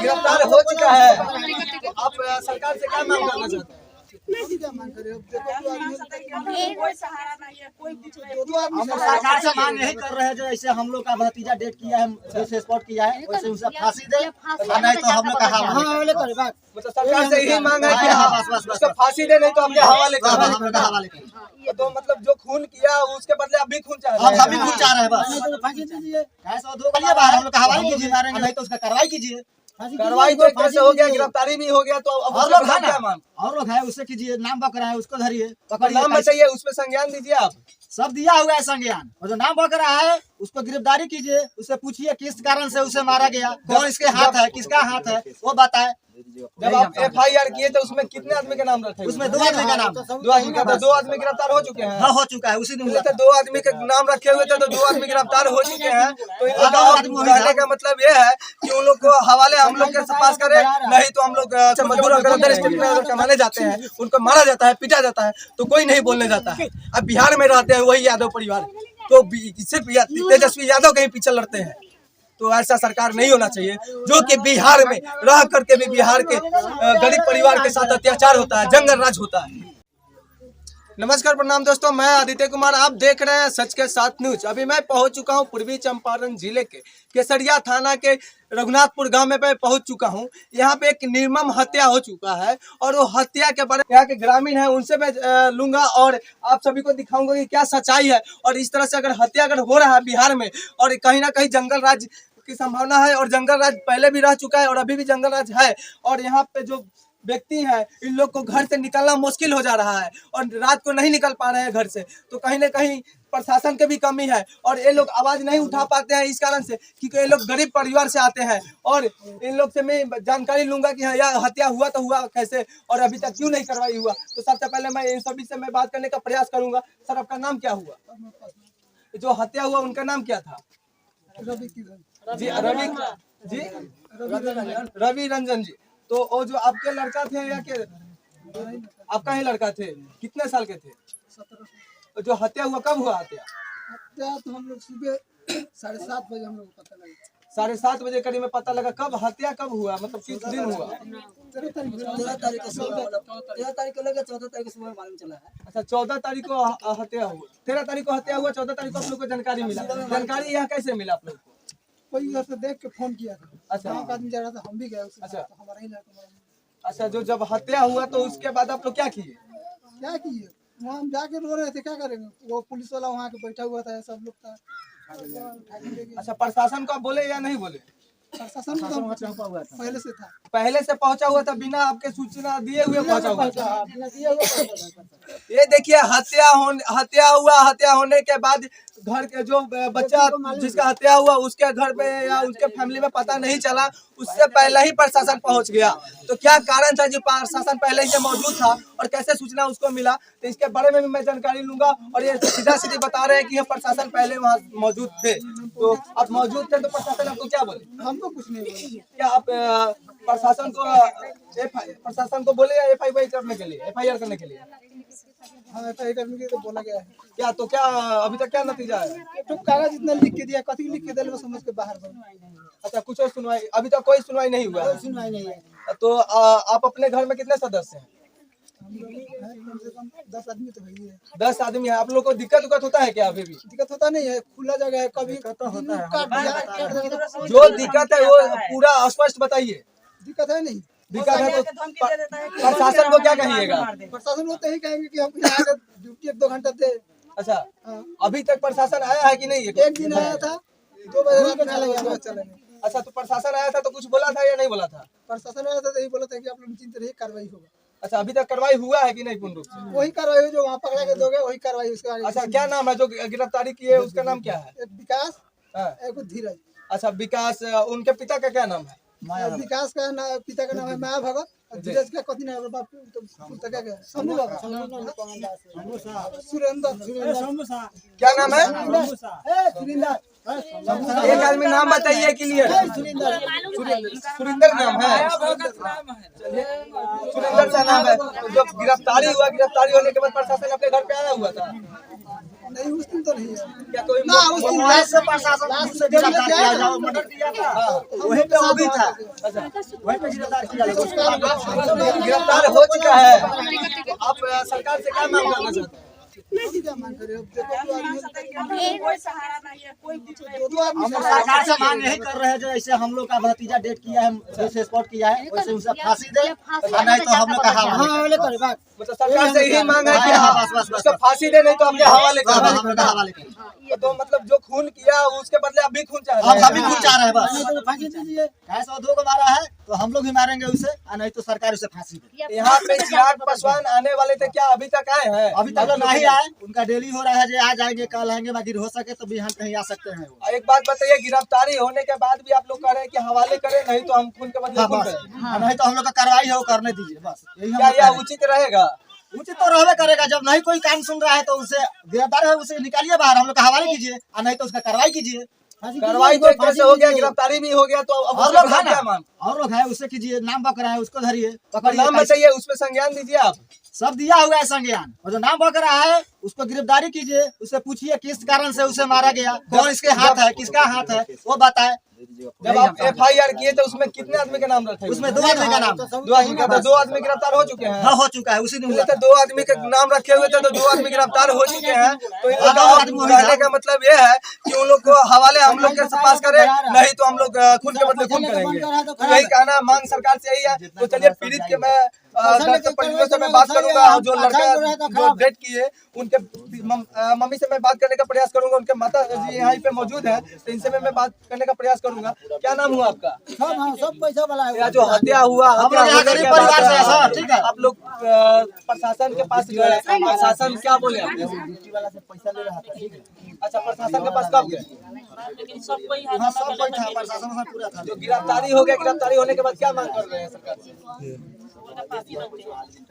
गिरफ्तार हो चुका है, तो आप सरकार से क्या मांग करना चाहते हैं? हम सरकार से मांग यही कर रहे हैं, जो ऐसे हम लोग का भतीजा डेट किया है, जैसे स्पॉट किया है, वैसे उसे फांसी दे, नहीं तो हम लोग का हवाले करे। मतलब सरकार से यही मांग है कि बस उसको फांसी दे, नहीं तो अपने हवाले कर। हम लोग का हवाले करे। तो मतलब जो खून किया उसके बदले अभी खून चाह रहे हम हैं। अभी खून चाह रहे हैं, बस फांसी दीजिए, ऐसा दो करिए बाहर, हम लोग का हवाले कीजिए, मारेंगे नहीं तो उसका कार्रवाई कीजिए। कार्रवाई तो एक तरह से हो गया, गिरफ्तारी भी हो गया, तो अब और उसके लोग बाद है क्या ना, मांग? और लोग है, उससे कीजिए, नाम बकरा है उसको धरिए, नाम पकड़िए, बताइए, उसमें संज्ञान दीजिए आप। सब दिया हुआ है संज्ञान, और जो नाम बकरा है उसको गिरफ्तारी कीजिए, उससे पूछिए किस कारण से उसे मारा गया, कौन इसके हाथ है, किसका हाथ है, वो बताए। जब आप FIR किए तो उसमें कितने आदमी का नाम रखे? उसमें 2 आदमी का नाम, 2 आदमी का, तो 2 आदमी गिरफ्तार हो चुके हैं। हाँ हो चुका है, उसी दिन हुआ तो 2 आदमी के नाम रखे हुए थे, तो 2 आदमी गिरफ्तार हो चुके हैं। तो इन लोग आदमी का कहने का मतलब ये है कि उन लोग को हवाले हम लोग के पास करे, नहीं तो हम लोग मजदूर अगर अदर स्टेट में अगर कमाने जाते हैं, उनको मारा जाता है, पीटा जाता है, तो कोई नहीं बोलने जाता है। अब बिहार में रहते हैं वही यादव परिवार, तो सिर्फ तेजस्वी यादव कहीं पीछे लड़ते हैं। तो ऐसा सरकार नहीं होना चाहिए, जो कि बिहार में रह करके भी बिहार के गरीब परिवार के साथ अत्याचार होता है, जंगल राज होता है। नमस्कार, प्रणाम दोस्तों, मैं आदित्य कुमार, आप देख रहे हैं सच के साथ न्यूज। अभी मैं पहुंच चुका हूं पूर्वी चंपारण जिले के केसरिया थाना के रघुनाथपुर गांव में पहुंच चुका हूं। यहां पे एक निर्मम हत्या हो चुका है, और वो हत्या के बारे में यहाँ के ग्रामीण हैं, उनसे मैं लूंगा और आप सभी को दिखाऊंगा कि क्या सच्चाई है। और इस तरह से अगर हत्या हो रहा है बिहार में, और कहीं ना कहीं जंगल राज की संभावना है, और जंगल राज पहले भी रह चुका है और अभी भी जंगल राज है, और यहाँ पे जो व्यक्ति हैं, इन लोग को घर से निकलना मुश्किल हो जा रहा है, और रात को नहीं निकल पा रहे हैं घर से। तो कहीं ना कहीं प्रशासन की भी कमी है, और ये लोग आवाज नहीं उठा पाते हैं इस कारण से, क्योंकि ये लोग गरीब परिवार से आते हैं। और इन लोग से मैं जानकारी लूंगा कि यह हत्या हुआ तो हुआ कैसे, और अभी तक क्यों नहीं कार्रवाई हुआ। तो सबसे पहले मैं इन सभी से मैं बात करने का प्रयास करूंगा। सर, आपका नाम क्या हुआ? जो हत्या हुआ उनका नाम क्या था? जी रवि रंजन जी। तो वो जो आपके लड़का थे या के आपका ही लड़का थे, कितने साल के थे? 17। जो हत्या हुआ कब हुआ हत्या? हत्या तो हम लोग सुबह 7:30 बजे हम लोग को पता लगा। 7:30 बजे करीब में पता लगा। कब हत्या कब हुआ, मतलब किस दिन हुआ? 13 तारीख को लगा, 14 तारीख को सुबह मालूम चला है। अच्छा, 14 तारीख को हत्या हुआ, 13 तारीख को हत्या हुआ, 14 तारीख को आप लोग को जानकारी मिला। जानकारी यहाँ कैसे मिला आप लोग को? कोई इधर से देख के फोन किया था। अच्छा, गाँव का आदमी जा रहा था, हम भी गए उसके अच्छा, साथ, हमारा ही लड़का। अच्छा, जो जब हत्या हुआ तो उसके बाद आप लोग क्या किए? क्या किए, वहाँ हम जाके रो रहे थे, क्या करेंगे। वो पुलिस वाला वहाँ के बैठा हुआ था, सब लोग था। अच्छा, प्रशासन को आप बोले या नहीं बोले? प्रशासन पहले से था, पहले से पहुंचा हुआ था, बिना आपके सूचना दिए हुए पहुंचा हुआ था। ये देखिए, हत्या हुआ, हत्या होने के बाद घर के जो बच्चा जिसका हत्या हुआ उसके घर पे या उसके फैमिली में पता नहीं चला, उससे पहले ही प्रशासन पहुंच गया। तो क्या कारण था जो प्रशासन पहले ही मौजूद था, और कैसे सूचना उसको मिला, तो इसके बारे में भी मैं जानकारी लूंगा। और ये सीधा सीधी बता रहे हैं कि ये प्रशासन पहले वहाँ मौजूद थे। तो आप मौजूद थे तो प्रशासन आपको क्या बोले? हम तो कुछ नहीं बोले। क्या आप प्रशासन को बोले या FIR करने के लिए, FIR करने के लिए? हाँ, FIR करने के लिए तो बोला गया है। क्या तो क्या अभी तक क्या नतीजा है? तो कागज इतना लिख के दिया, कथी लिख के दिया समझ के बाहर। अच्छा, कुछ और सुनवाई अभी तक कोई सुनवाई नहीं हुआ है? सुनवाई नहीं है। तो आप अपने घर में कितने सदस्य हैं? कम से कम 10 आदमी तो है ही है। 10 आदमी है। आप लोग को दिक्कत होता है क्या? अभी भी दिक्कत होता नहीं है, खुला जगह है, कभी जो दिक्कत है वो पूरा स्पष्ट बताइए। दिक्कत है नहीं, दिक्कत है तो प्रशासन को क्या कहिएगा? प्रशासन को तो यही कहेंगे कि हम यहाँ आकर ड्यूटी 1-2 घंटा दे। अच्छा, अभी तक प्रशासन आया है कि नहीं? एक दिन आया था, 2 बजे रात में चले गए। अच्छा, तो प्रशासन आया था तो कुछ बोला था या नहीं बोला था? प्रशासन आया था तो यही बोला था कि आप लोग निश्चिंत रहिए, कार्रवाई होगा। अच्छा, अभी तक कार्रवाई हुआ है कि नहीं पूर्ण रूप से? वही कार्रवाई जो वहाँ पकड़ा के दोगे वही कार्रवाई उसका। अच्छा, क्या नाम है जो गिरफ्तारी की है, उसका नाम क्या है? एक विकास, हाँ। एक धीरज। अच्छा, विकास, उनके पिता का क्या नाम है? विकास का नाम, पिता का नाम है माया भगत, और धीरज का कथी नाम है बाप तो क्या शंभू बाबा, सुरेंद्र, क्या नाम है? सुरेंद्र। एक आदमी नाम बताइए क्लियर। सुरेंद्र नाम है, सुरेंद्र का नाम है। जब गिरफ्तारी हुआ, गिरफ्तारी होने के बाद प्रशासन अपने घर पे आया हुआ था? नहीं उस दिन तो नहीं क्या कोई ना उस दिन वैसे प्रशासन से गिरफ्तार किया जाओ मर्डर किया था वहीं पे वो भी था वहीं पे गिरफ्तार किया गया गिरफ्तार हो चुका है। आप सरकार से क्या मांग करना चाहते हैं? क्या मांग करे अब देखो हम सरकार से मांग यही कर रहे हैं जो ऐसे हम लोग का भतीजा डेट किया है जैसे स्पॉट किया है वैसे उसे फांसी दे और नहीं तो हम लोग का हवाले करे बस मतलब सरकार से यही मांग है कि हाँ, बस उसको फांसी दे, नहीं तो अपने हवाले कर। हम लोग का हवाले करे तो मतलब जो खून किया उसके बदले अभी खून चाह रहे हम हैं। अभी खून चाह रहे हैं बस फांसी दीजिए कैसे 2 को मारा है तो हम लोग भी मारेंगे उसे और नहीं तो सरकार उसे फांसी दे। यहाँ पे चिराग पासवान आने वाले थे, क्या अभी तक आए हैं? अभी तक नहीं आए उनका डेली हो रहा है जो आज आएंगे कल आएंगे बाकी हो सके तो बिहान कहीं आ सकते हैं वो। एक बात बताइए, गिरफ्तारी होने के बाद भी आप लोग कह रहे हैं कि हवाले करें, नहीं तो हम खून के बदले हाँ खून बस करें। नहीं तो हम लोग का कार्रवाई है वो करने दीजिए बस यही क्या हम यह उचित रहेगा? उचित तो रहबे करेगा। जब नहीं कोई काम सुन रहा है तो उसे गिरफ्तार है उसे निकालिए बाहर हम लोग का हवाले कीजिए और नहीं तो उसका कार्रवाई कीजिए। कार्रवाई तो एक तरह से हो गया, गिरफ्तारी भी हो गया, तो अब और उसके लोग है बाद ना क्या मांग? और लोग है उसे कीजिए नाम बकरा है उसको धरिए तो पकड़िए नाम बताइए, उसमें संज्ञान दीजिए आप। सब दिया हुआ है संज्ञान और जो नाम बकरा है उसको गिरफ्तारी कीजिए उससे पूछिए किस कारण से उसे मारा गया कौन इसके हाथ है किसका हाथ है वो बताए। जब आप FIR किए तो उसमें कितने आदमी का नाम रखे? उसमें 2 आदमी का नाम 2 आदमी का, तो 2 आदमी गिरफ्तार हो चुके हैं। हाँ हो चुका है उसी दिन हुआ तो 2 आदमी के नाम रखे हुए थे तो 2 आदमी गिरफ्तार हो चुके हैं। तो इन लोग हाँ, आदमी का वही कहने था। का मतलब ये है कि उन लोग को हवाले हम लोग के पास करें, नहीं तो हम लोग खून के बदले खून करेंगे। तो यही कहना मांग सरकार से यही है। तो चलिए पीड़ित के मैं दर्शक परिजनों से मैं बात करूंगा और जो लड़का जो डेट किए उनके मम्मी से मैं बात करने का प्रयास करूंगा। उनके माता जी यहाँ पे मौजूद है तो इनसे मैं बात करने का प्रयास करूंगा। क्या नाम हुआ आपका? सब पैसा वाला है या जो हत्या हुआ, हम लोग यहाँ गरीब परिवार से हैं सर ठीक है। आप लोग प्रशासन के पास गए, प्रशासन क्या बोले आपको? पैसा ले रहा था ठीक है। अच्छा, प्रशासन के पास कब गए? हाँ सब कोई था प्रशासन में पूरा था। जो गिरफ्तारी हो गया, गिरफ्तारी होने के बाद क्या मांग कर रहे हैं सरकार से?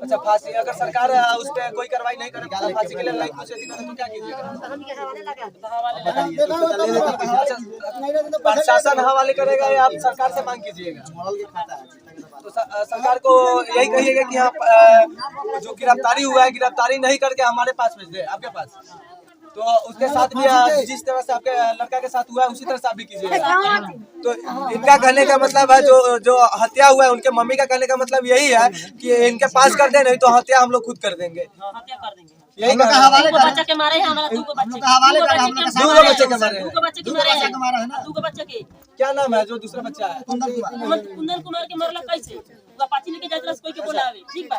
अच्छा, फांसी अगर सरकार उस पर कोई कार्रवाई नहीं करे, फांसी के लिए नहीं कुछ करे तो क्या कीजिएगा? प्रशासन हवाले करेगा या आप सरकार से मांग कीजिएगा? तो सरकार को यही कहिएगा कि यहाँ जो गिरफ्तारी हुआ है गिरफ्तारी नहीं करके हमारे पास भेज दे, आपके पास। तो उसके साथ भी जिस तरह से आपके लड़का के साथ हुआ है उसी तरह से आप भी कीजिएगा। तो इनका कहने का मतलब है जो हत्या हुआ है उनके मम्मी का कहने का मतलब यही है कि इनके पास कर दे, नहीं तो हत्या हम लोग खुद कर देंगे। यही हम लोग का हवाले करें। बच्चे के मारे हैं हमारा 2 हम लोग का हवाले करें। हम लोग का 2 बच्चे के मारे हैं। 2 बच्चे के मारे हैं हमारा है ना 2 बच्चे के क्या नाम है जो दूसरा बच्चा है? कुंदन कुमार के मरला कैसे वो पाची लेके जात रहा कोई के बोलावे ठीक बा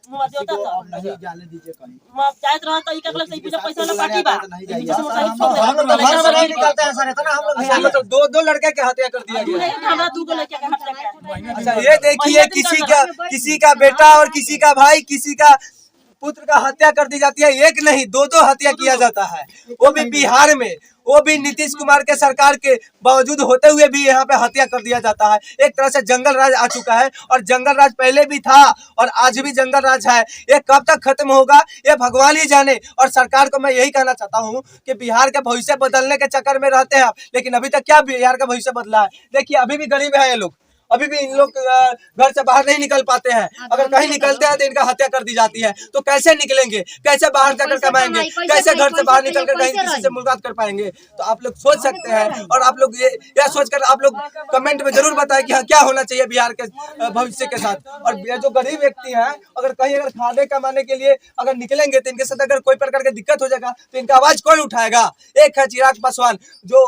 मुआ देवता था नहीं जाने दीजिए कहीं। मुआ जात रहा तो ई का से पूजा पैसा वाला पार्टी बा जैसे मोसाई हम लोग घर से नहीं निकलते हैं सर इतना हम लोग अच्छा, मतलब 2 लड़के के हत्या कर दिया गया। नहीं हमारा 2 लड़के का हत्या किया। अच्छा, ये देखिए किसी का बेटा और किसी का भाई, किसी का पुत्र का हत्या कर दी जाती है। एक नहीं 2 हत्या किया जाता है, वो भी बिहार में, वो भी नीतीश कुमार के सरकार के बावजूद होते हुए भी यहाँ पे हत्या कर दिया जाता है। एक तरह से जंगल राज आ चुका है और जंगल राज पहले भी था और आज भी जंगल राज है। ये कब तक खत्म होगा ये भगवान ही जाने। और सरकार को मैं यही कहना चाहता हूँ कि बिहार के भविष्य बदलने के चक्कर में रहते हैं आप, लेकिन अभी तक क्या बिहार का भविष्य बदला है? देखिए अभी भी गरीब है ये लोग, अभी भी इन लोग घर से बाहर नहीं निकल पाते हैं। अगर कहीं निकलते हैं तो इनका हत्या कर दी जाती है। तो कैसे निकलेंगे, कैसे बाहर जाकर कमाएंगे, कैसे घर से बाहर निकल कर कहीं किसी से मुलाकात कर पाएंगे? तो आप लोग सोच सकते हैं और आप लोग यह सोचकर आप लोग कमेंट में जरूर बताएं कि हाँ क्या होना चाहिए बिहार के भविष्य के साथ। और ये जो गरीब व्यक्ति हैं अगर कहीं अगर खाने कमाने के लिए अगर निकलेंगे तो इनके साथ अगर कोई प्रकार की दिक्कत हो जाएगा तो इनका आवाज कौन उठाएगा? एक है चिराग पासवान जो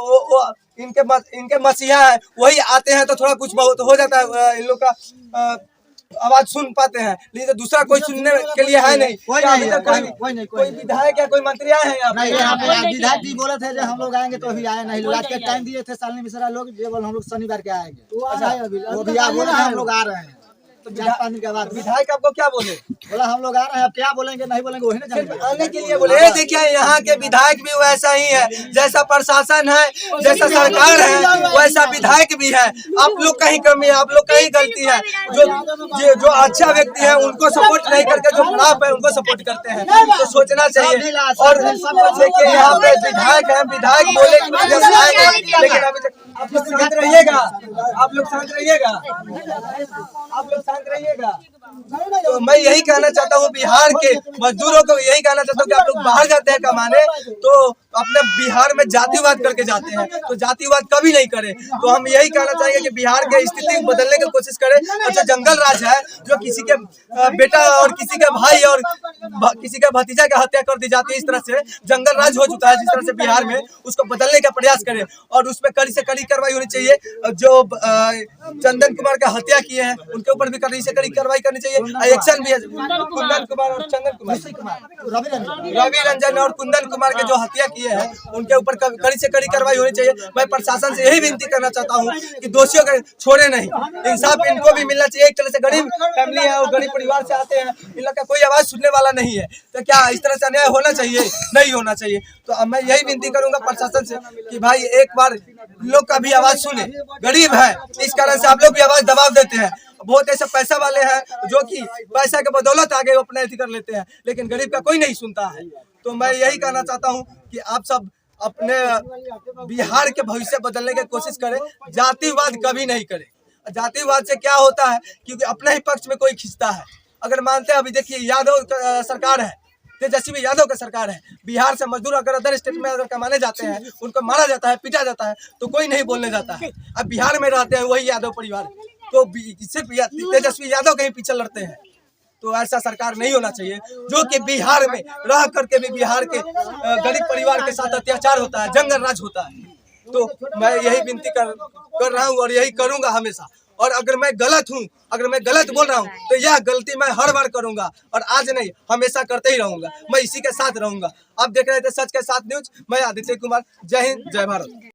इनके मसीहा है, वही आते हैं तो थोड़ा कुछ बहुत हो जाता है, इन लोग का आवाज सुन पाते हैं, लेकिन तो दूसरा कोई सुनने के लिए है नहीं। कोई विधायक या कोई मंत्री आए हैं यहाँ पे? विधायक जी बोले थे जो हम लोग आएंगे तो अभी आए नहीं लोग। आज के टाइम दिए थे शालिनी मिश्रा लोग जो बोले हम लोग शनिवार के आएंगे। वो भी बोले हम लोग आ रहे हैं। तो 4-5 दिन के बाद विधायक आपको क्या बोले? बोला हम लोग आ रहे हैं, अब क्या बोलेंगे नहीं बोलेंगे वही ना जानेंगे। आने के लिए बोले। देखिए यहाँ के विधायक भी वैसा ही है, जैसा प्रशासन है, जैसा सरकार है, वैसा विधायक भी है। आप लोग कहीं कमी है, आप लोग कहीं गलती है। जो अच्छा व्यक्ति है उनको सपोर्ट नहीं करके जो खराब है उनको सपोर्ट करते हैं, तो सोचना चाहिए। और देखिए यहाँ पे विधायक है, विधायक बोले लेकिन अभी तक आप लोग शांत रहिएगा, आप लोग शांत रहिएगा, आप लोग शांत रहिएगा। तो मैं यही कहना चाहता हूँ बिहार के मजदूरों को, यही कहना चाहता हूँ कि आप लोग बाहर जाते हैं कमाने तो अपने बिहार में जातिवाद करके जाते हैं, तो जातिवाद कभी नहीं करें। तो हम यही कहना चाहेंगे कि बिहार के स्थिति बदलने की कोशिश करें। और जो जंगल राज है, जो किसी के बेटा और किसी के भाई और किसी के भतीजा की हत्या कर दी जाती है, इस तरह से जंगल राज हो चुका है जिस तरह से बिहार में, उसको बदलने का प्रयास करें और उसमें कड़ी से कड़ी कार्रवाई होनी चाहिए। जो चंदन कुमार का हत्या किए हैं उनके ऊपर भी कड़ी से कड़ी कार्रवाई करनी चाहिए। एक्शन भी है कुंदन कुमार और चंदन कुमार, रवि रंजन और कुंदन कुमार के जो हत्या किए हैं उनके ऊपर कड़ी से कड़ी कार्रवाई होनी चाहिए। मैं प्रशासन से यही विनती करना चाहता हूँ कि दोषियों को छोड़े नहीं, इंसाफ इनको भी मिलना चाहिए। एक तरह से गरीब फैमिली है और गरीब परिवार से आते हैं, इन लोग का कोई आवाज सुनने वाला नहीं है, तो क्या इस तरह से अन्याय होना चाहिए? नहीं होना चाहिए। तो अब मैं यही विनती करूंगा प्रशासन से कि भाई एक बार लोग का भी आवाज सुने। गरीब है इस कारण से आप लोग भी आवाज दबाव देते हैं। बहुत ऐसे पैसा वाले हैं जो कि पैसा के बदौलत आगे अपने अथी कर लेते हैं, लेकिन गरीब का कोई नहीं सुनता है। तो मैं यही कहना चाहता हूं कि आप सब अपने बिहार के भविष्य बदलने की कोशिश करें, जातिवाद कभी नहीं करें। जातिवाद से क्या होता है, क्योंकि अपने ही पक्ष में कोई खींचता है। अगर मानते हैं, अभी देखिए यादव सरकार है, तेजस्वी यादव का सरकार है, बिहार से मजदूर अगर अदर स्टेट में अगर कमाने जाते हैं उनको मारा जाता है, पीटा जाता है, तो कोई नहीं बोलने जाता है। अब बिहार में रहते हैं वही यादव परिवार, तो सिर्फ तेजस्वी यादव कहीं पीछे लड़ते हैं। तो ऐसा सरकार नहीं होना चाहिए जो कि बिहार में रह करके भी बिहार के गरीब परिवार के साथ अत्याचार होता है, जंगल राज होता है। तो मैं यही विनती कर रहा हूँ और यही करूंगा हमेशा। और अगर मैं गलत हूँ, अगर मैं गलत बोल रहा हूँ तो यह गलती मैं हर बार करूंगा और आज नहीं हमेशा करते ही रहूंगा। मैं इसी के साथ रहूंगा। आप देख रहे थे सच के साथ न्यूज, मैं आदित्य कुमार। जय हिंद, जय भारत।